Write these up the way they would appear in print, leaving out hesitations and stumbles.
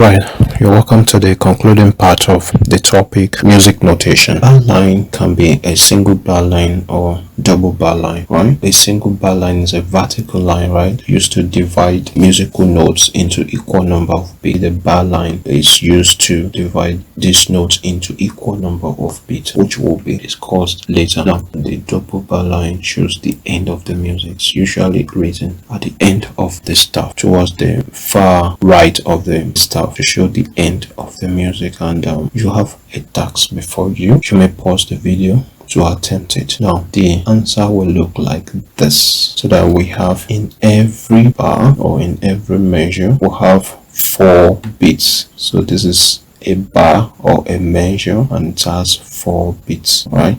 Right, you're welcome to the concluding part of the topic music notation. Bar line can be a single bar line or double bar line, right? A single bar line is a vertical line, right? Used to divide musical notes into equal number of beats. The bar line is used to divide these notes into equal number of beats, which will be discussed later. Now, the double bar line shows the end of the music. It's usually written at the end of the staff, towards the far right of the staff, to show the end of the music. And you have a task before you. You may pause the video to attempt it. Now the answer will look like this, so that we have in every bar or in every measure we'll have 4 beats. So this is a bar or a measure and it has 4 beats, right?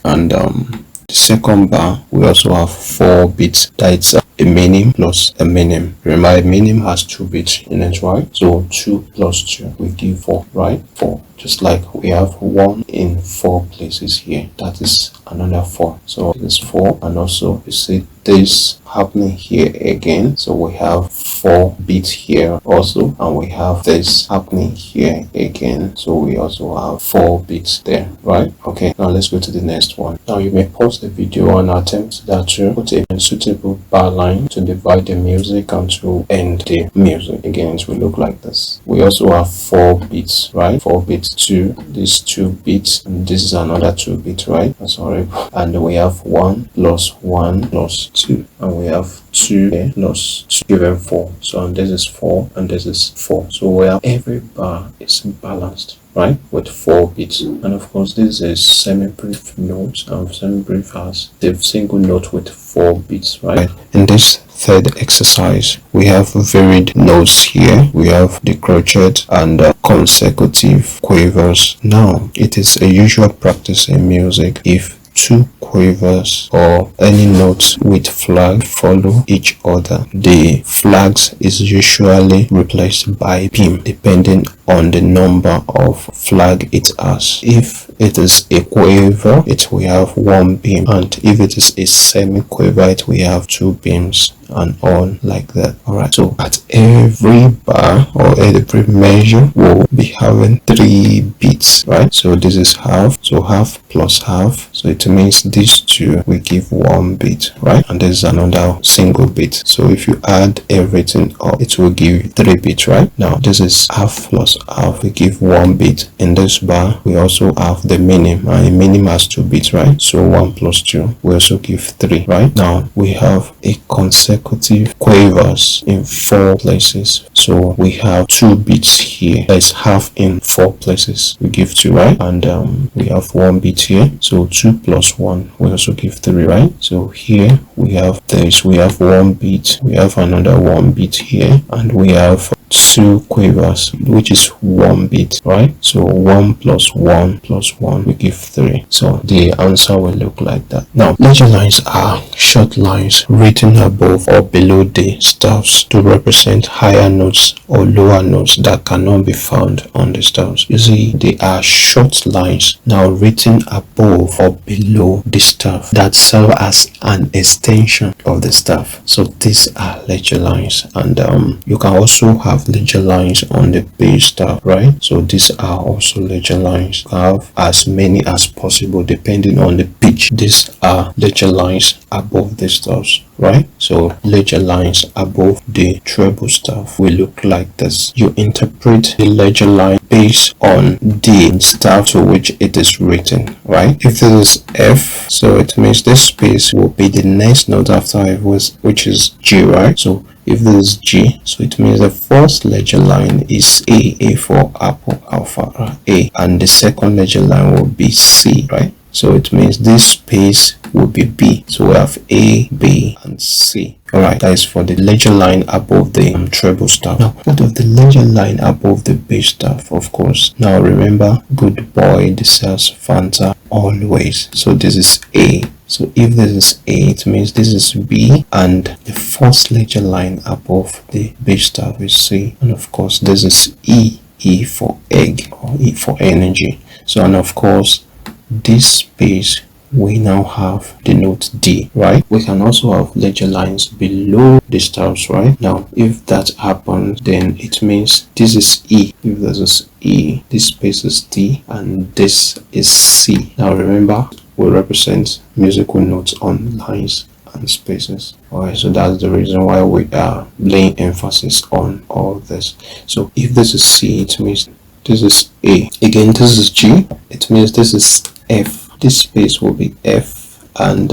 And the second bar we also have 4 beats. That's a minim plus a minim. Remember, a minim has 2 beats in it, right? So 2 plus 2 we give 4, right? 4. Just like we have 1 in 4 places here, that is another 4. So it is 4, and also you see this happening here again, so we have 4 beats here also, and we have this happening here again, so we also have 4 beats there, right? Okay, now let's go to the next one. Now you may pause the video and attempt that to put a suitable bar line to divide the music and to end the music. Again, it will look like this. We also have 4 beats, right? 4 beats to these 2 beats, and this is another 2 beats, right? That's horrible. And we have 1 plus 1 plus 2, and we have 2 plus 2 given 4. So and this is 4 and this is 4. So we have every bar is balanced, right, with 4 beats. And of course this is a semi-brief note, and semi-brief has the single note with 4 beats, right? In this third exercise we have varied notes here. We have the crochet and consecutive quavers. Now it is a usual practice in music, if 2 quavers or any notes with flag follow each other, the flags is usually replaced by beam depending on the number of flag it has. If it is a quaver, it will have 1 beam, and if it is a semi-quaver, it will have 2 beams, and on like that. Alright, so at every bar or every measure we'll be having 3 beats, right? So this is half, so half plus half, so it means these 2 we give 1 beat, right? And this is another single beat, so if you add everything up it will give 3 beats, right? Now this is half plus half, we give 1 beat. In this bar we also have the minim, and the minim has 2 beats, right? So 1 plus 2 we also give 3, right? Now we have a consecutive quavers in 4 places, so we have 2 beats here, that is half in 4 places, we give 2, right? And we have 1 beat here, so 2 plus 1 we also give 3, right? So here we have this, we have 1 beat, we have another 1 beat here, and we have 2 quavers, which is 1 beat, right? So 1 plus 1 plus 1 we give 3. So the answer will look like that. Now ledger lines are short lines written above or below the staffs to represent higher notes or lower notes that cannot be found on the staffs. You see, they are short lines now written above or below the staff that serve as an extension of the staff. So these are ledger lines, and you can also have ledger lines on the base staff, right? So these are also ledger lines. You have as many as possible depending on the pitch. These are ledger lines above the staffs, right? So ledger lines above the treble staff will look like this. You interpret the ledger line based on the staff to which it is written, right? If this is F, so it means this space will be the next note after F, which is G, right? So if this is G, so it means the first ledger line is A for apple, alpha, A, and the second ledger line will be C, right? So it means this space will be B. So we have A, B, and C. Alright, that is for the ledger line above the treble staff. Now, what of the ledger line above the bass staff? Of course, now remember, good boy deserves Fanta always. So this is A. So if this is A, it means this is B, and the first ledger line above the bass staff is C. And of course, this is E. E for egg, or E for energy. So, and of course, this space we now have the note D, right? We can also have ledger lines below the staves, right? Now, if that happens, then it means this is E. If this is E, this space is D, and this is C. Now, remember, we represent musical notes on lines and spaces. Alright, so that's the reason why we are laying emphasis on all this. So if this is C, it means this is A. Again, this is G, it means this is F. This space will be F, and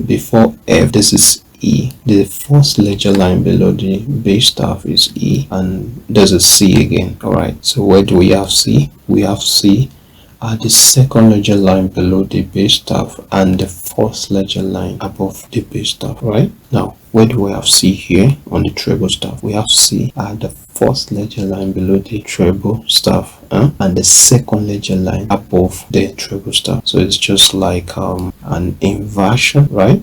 before F, this is E. The first ledger line below the bass staff is E, and there's a C again. Alright, so where do we have C? We have C at the second ledger line below the bass staff and the first ledger line above the bass staff. Right, now where do we have C here on the treble staff? We have C at the first ledger line below the treble staff and the second ledger line above the treble staff. So it's just like an inversion, right?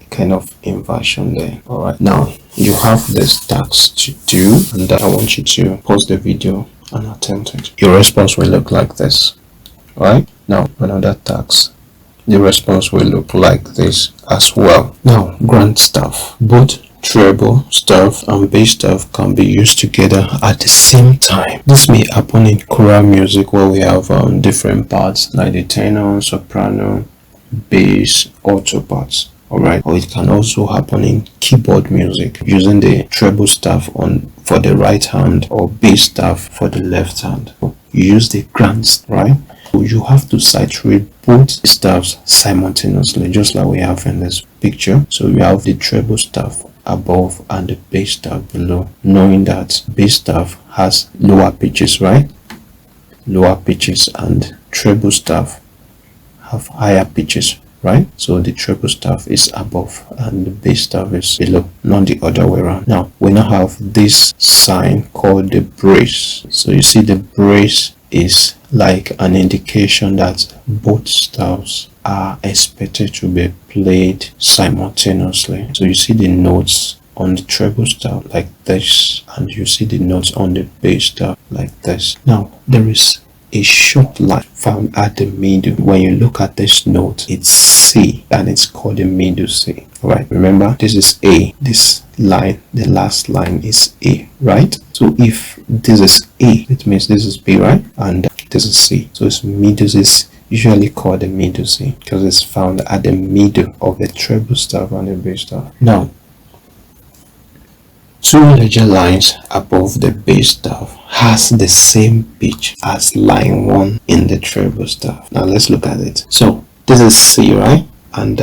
Kind of inversion there. All right, now you have this task to do, and I want you to pause the video and attempt it. Your response will look like this. Right, now another task, the response will look like this as well. Now, grand staff, both treble staff and bass staff can be used together at the same time. This may happen in choral music where we have different parts like the tenor, soprano, bass, alto parts. Alright, or it can also happen in keyboard music using the treble staff for the right hand or bass staff for the left hand. You use the grands, right? So you have to saturate both staffs simultaneously, just like we have in this picture. So you have the treble staff above and the bass staff below, knowing that bass staff has lower pitches, right? Lower pitches, and treble staff have higher pitches, right? So the treble staff is above and the bass staff is below, not the other way around. Now we now have this sign called the brace. So you see the brace is like an indication that both staffs are expected to be played simultaneously. So you see the notes on the treble staff like this, and you see the notes on the bass staff like this. Now there is a short line found at the middle. When you look at this note, it's C, and it's called the middle C. Right, remember this is A, this line, the last line is A, right? So if this is A, it means this is B, right? And this is C. So it's middle C is usually called the middle C because it's found at the middle of the treble staff and the bass staff. Now, two ledger lines above the bass staff has the same pitch as line 1 in the treble staff. Now let's look at it. So this is C, right? And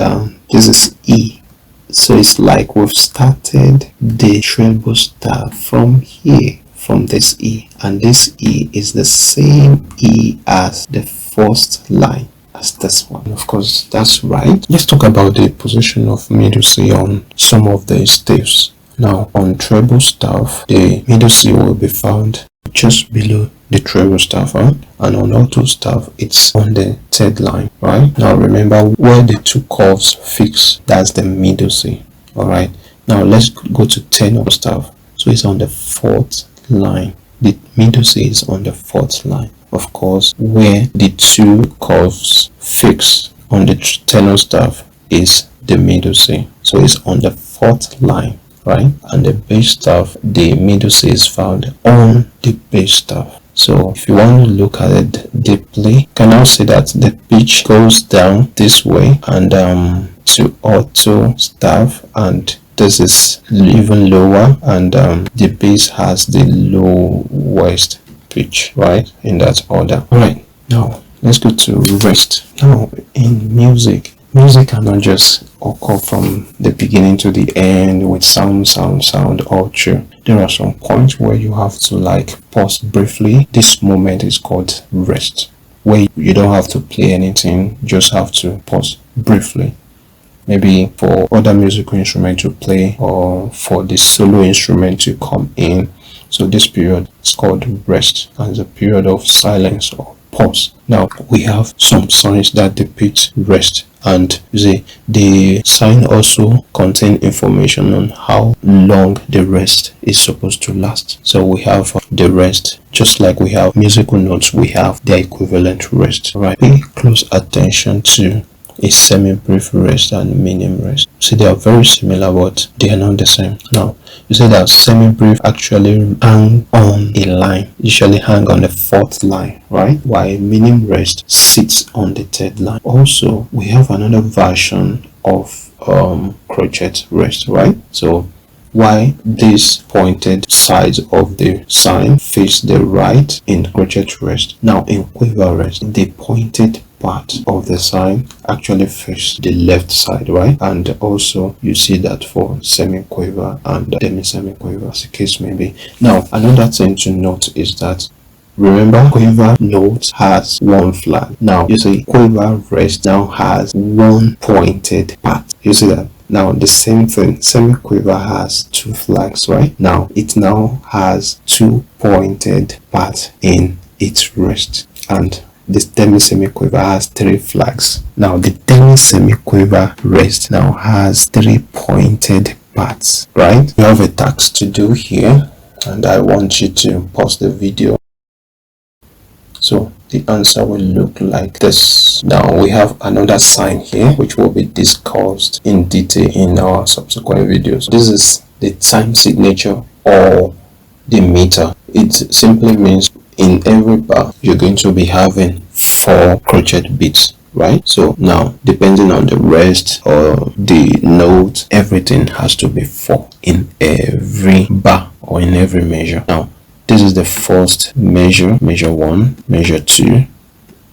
this is E. So it's like we've started the treble staff from here, from this E, and this E is the same E as the first line as this one. Of course, that's right. Let's talk about the position of middle C on some of the staves. Now on treble staff, the middle C will be found just below the treble staff, right? And on alto staff, it's on the third line, right? Now remember where the two curves fix, that's the middle C. All right, now let's go to tenor staff. So it's on the fourth line. The middle C is on the fourth line. Of course, where the two curves fix on the tenor staff is the middle C. So it's on the fourth line, right? And the bass staff, the middle C is found on the bass staff. So if you want to look at it deeply, you can now see that the pitch goes down this way and to alto staff, and this is even lower, and the bass has the lowest pitch, right, in that order. All right, now let's go to rest. Now in music cannot just occur from the beginning to the end with sound all through. There are some points where you have to like pause briefly. This moment is called rest, where you don't have to play anything, just have to pause briefly. Maybe for other musical instrument to play or for the solo instrument to come in. So this period is called rest, and it's a period of silence or pause. Now we have some signs that depict rest, and you see the sign also contain information on how long the rest is supposed to last. So we have the rest, just like we have musical notes, we have the equivalent rest. Right, pay close attention to a semi-brief rest and minim rest. So they are very similar, but they are not the same. Now, you say that semi-brief actually hang on a line, usually hang on the fourth line, right? While minim rest sits on the third line. Also, we have another version of crochet rest, right? So why these pointed sides of the sign face the right in crochet rest. Now in quiver rest, the pointed part of the sign actually face the left side, right? And also you see that for semi-quiver and demi-semi-quiver, as the case may be. Now another thing to note is that, remember, quiver note has one flag. Now you see quiver rest now has one pointed part. You see that? Now the same thing, semi-quiver has two flags, right? Now it now has two pointed parts in its rest, and this demi-semi-quiver has three flags. Now the demi-semi-quiver rest now has three pointed parts, right? You have a task to do here, and I want you to pause the video. So the answer will look like this. Now we have another sign here which will be discussed in detail in our subsequent videos. This is the time signature or the meter. It simply means in every bar you're going to be having 4 crochet beats, right? So now depending on the rest or the note, everything has to be 4 in every bar or in every measure. Now this is the first measure, measure 1, measure 2,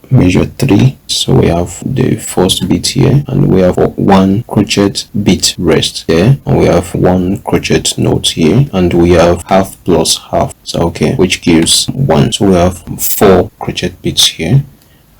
measure 3. So we have the first beat here, and we have 1 crochet beat rest there, and we have 1 crochet note here, and we have half plus half, so okay, which gives 1. So we have 4 crochet beats here,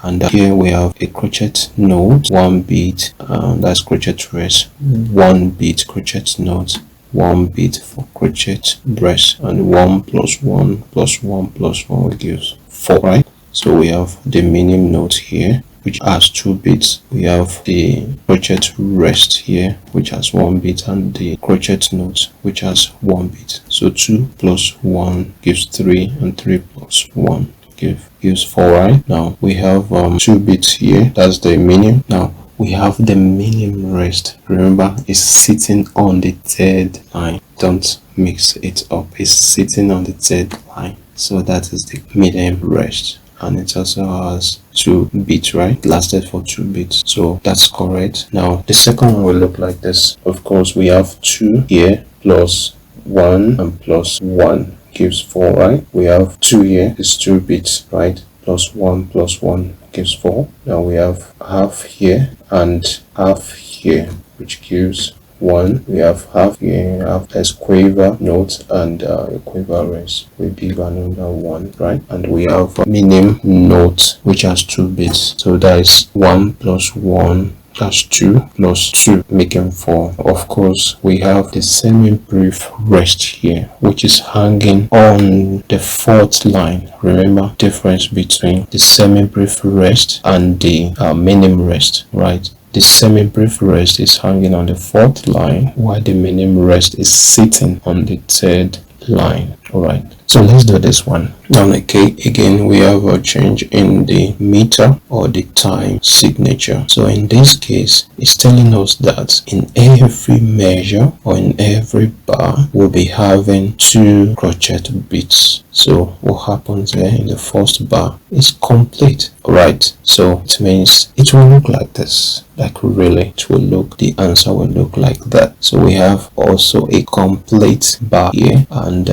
and here we have a crochet note, 1 beat, that's crochet rest, 1 beat crochet note, 1 beat for crochet breast, and 1 plus 1 plus 1 plus 1 will give 4, right? So we have the minim note here which has 2 beats. We have the crochet rest here which has 1 beat, and the crochet note which has 1 beat. So 2 plus 1 gives 3, and 3 plus 1 gives 4, right? Now we have 2 beats here, that's the minim. Now we have the minim rest. Remember, it's sitting on the third line. Don't mix it up. It's sitting on the third line. So that is the minim rest. And it also has 2 beats, right? It lasted for 2 beats. So that's correct. Now the second one will look like this. Of course, we have 2 here plus 1 and plus 1 gives 4, right? We have 2 here, it's 2 beats, right? Plus 1 gives 4. Now we have half here and half here, which gives 1. We have half here, half as quiver note, and a quiver rest will give another 1, right? And we have a minim note which has 2 beats, so that is 1 plus 1, that's 2 plus 2, making 4. Of course, we have the semi-brief rest here which is hanging on the 4th line. Remember difference between the semi-brief rest and the minim rest, right? The semi-brief rest is hanging on the 4th line while the minim rest is sitting on the 3rd line. Alright, so let's do this one. Now again we have a change in the meter or the time signature. So in this case, it's telling us that in every measure or in every bar we'll be having 2 crochet beats. So what happens there in the first bar is complete. Alright, so it means it will look like this. Like really, it will look, the answer will look like that. So we have also a complete bar here, and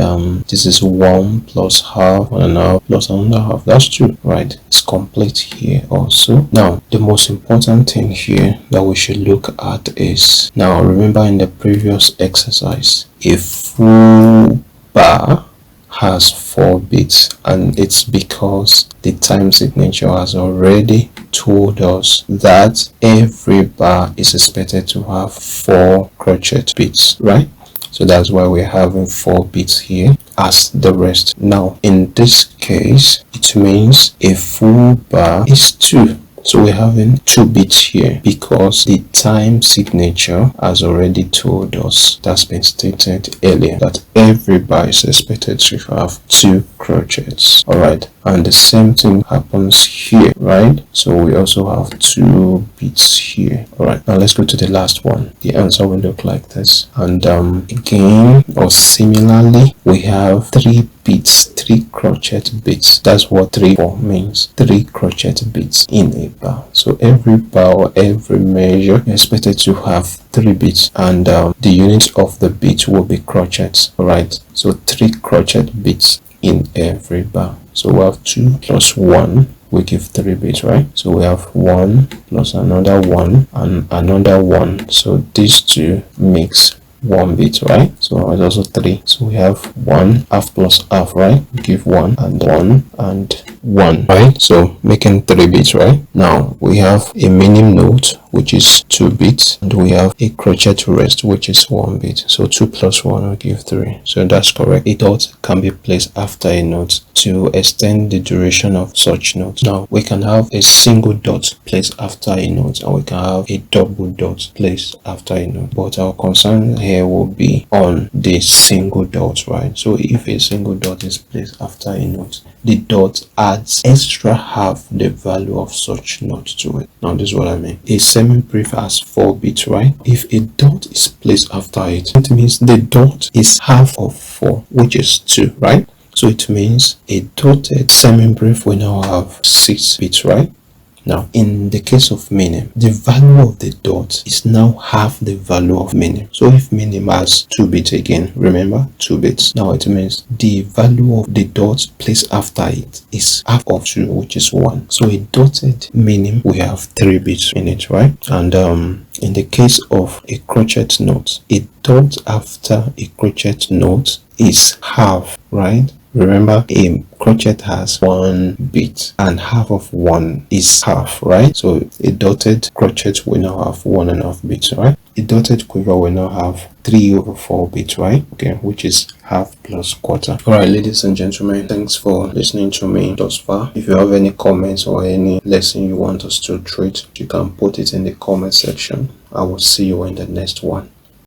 this is 1 plus half, 1.5 plus another half, that's 2, right? It's complete here also. Now the most important thing here that we should look at is, now remember in the previous exercise, a full bar has 4 beats, and it's because the time signature has already told us that every bar is expected to have 4 crochet beats, right? So that's why we're having 4 beats here as the rest. Now in this case, it means a full bar is 2. So we're having 2 beats here because the time signature has already told us, that's been stated earlier, that every bar is expected to have 2 crochets. Alright, and the same thing happens here, right? So we also have 2 bits here. All right, now let's go to the last one. The answer will look like this, and again or similarly we have 3 bits, 3 crochet bits. That's what 3 4 means, 3 crochet bits in a bar. So every bar or every measure you're expected to have 3 bits, and the unit of the bit will be crochets. All right, so 3 crochet bits in every bar. So we have 2 plus 1, we give 3 bits, right? So we have 1 plus another 1 and another 1, so these 2 makes 1 bit, right? So it's also 3, so we have 1 half plus half, right? We give 1 and 1 and 1, right? So making 3 bits, right? Now we have a minim note which is 2 bits, and we have a crochet rest which is 1 bit. So 2 plus 1 will give 3. So that's correct. A dot can be placed after a note to extend the duration of such note. Now we can have a single dot placed after a note, and we can have a double dot placed after a note, but our concern here will be on the single dot, right? So if a single dot is placed after a note, the dot adds extra half the value of such note to it. Now this is what I mean. A semi-brief has 4 bits, right? If a dot is placed after it, it means the dot is half of 4, which is 2, right? So it means a dotted semi-brief will now have 6 bits, right? Now, in the case of minim, the value of the dot is now half the value of minim. So if minim has 2 bits again, remember 2 bits. Now it means the value of the dot placed after it is half of 2, which is 1. So a dotted minim we have 3 bits in it, right? And in the case of a crochet note, a dot after a crochet note is half, right? Remember, a crochet has 1 bit and half of 1 is half, right? So a dotted crochet will now have 1.5 bits, right? A dotted quiver will now have 3/4 bits, right? Okay, which is half plus quarter. All right, ladies and gentlemen, thanks for listening to me thus far. If you have any comments or any lesson you want us to treat, you can put it in the comment section. I will see you in the next one.